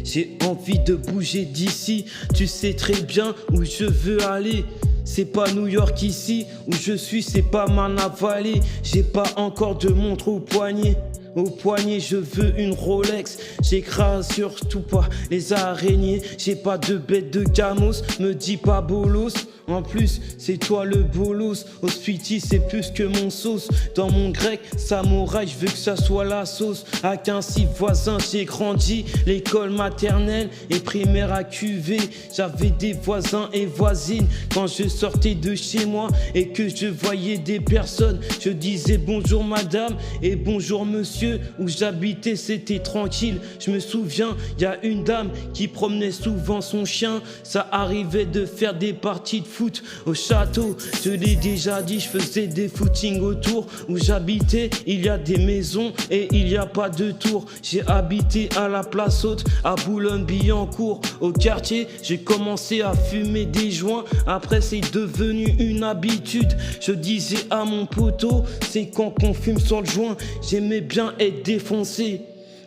J'ai envie de bouger d'ici. Tu sais très bien où je veux aller. C'est pas New York ici, où je suis, c'est pas Manavali. J'ai pas encore de montre au poignet. Au poignet, je veux une Rolex. J'écrase surtout pas les araignées. J'ai pas de bête de gamos, me dis pas bolos. En plus, c'est toi le bolos. Hospiti, c'est plus que mon sauce. Dans mon grec, samouraï, je veux que ça soit la sauce. À 15 voisins, j'ai grandi. L'école maternelle et primaire à QV. J'avais des voisins et voisines. Quand je sortais de chez moi et que je voyais des personnes, je disais bonjour madame et bonjour monsieur. Où j'habitais, c'était tranquille. Je me souviens, y a une dame qui promenait souvent son chien. Ça arrivait de faire des parties de foot au château. Je l'ai déjà dit, je faisais des footings autour. Où j'habitais, il y a des maisons et il n'y a pas de tour. J'ai habité à la place haute, à Boulogne-Billancourt. Au quartier, j'ai commencé à fumer des joints. Après, c'est devenu une habitude. Je disais à mon poteau, c'est quand qu'on fume sur le joint. J'aimais bien être défoncé.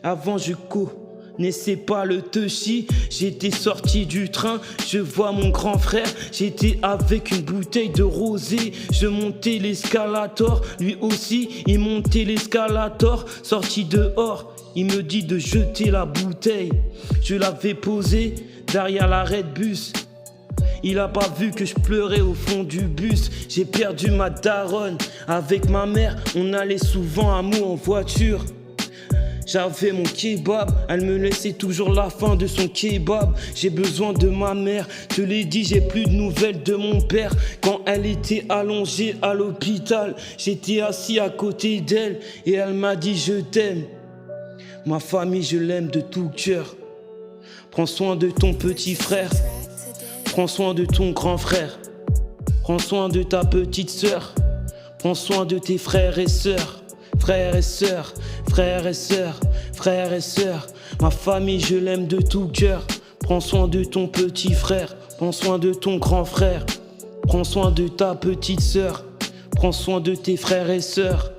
Avant, je connaissais pas le touchy. J'étais sorti du train, je vois mon grand frère. J'étais avec une bouteille de rosé. Je montais l'escalator, lui aussi il montait l'escalator. Sorti dehors, il me dit de jeter la bouteille. Je l'avais posée derrière l'arrêt de bus. Il a pas vu que je pleurais au fond du bus. J'ai perdu ma daronne. Avec ma mère, on allait souvent à Meaux en voiture. J'avais mon kebab, elle me laissait toujours la fin de son kebab. J'ai besoin de ma mère, je l'ai dit, j'ai plus de nouvelles de mon père. Quand elle était allongée à l'hôpital, j'étais assis à côté d'elle et elle m'a dit je t'aime. Ma famille, je l'aime de tout cœur. Prends soin de ton petit frère. Prends soin de ton grand frère. Prends soin de ta petite sœur. Prends soin de tes frères et sœurs. Frères et sœurs, frères et sœurs, frères et sœurs. Ma famille, je l'aime de tout cœur. Prends soin de ton petit frère. Prends soin de ton grand frère. Prends soin de ta petite sœur. Prends soin de tes frères et sœurs.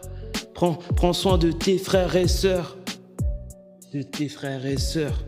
Prends soin de tes frères et sœurs. De tes frères et sœurs.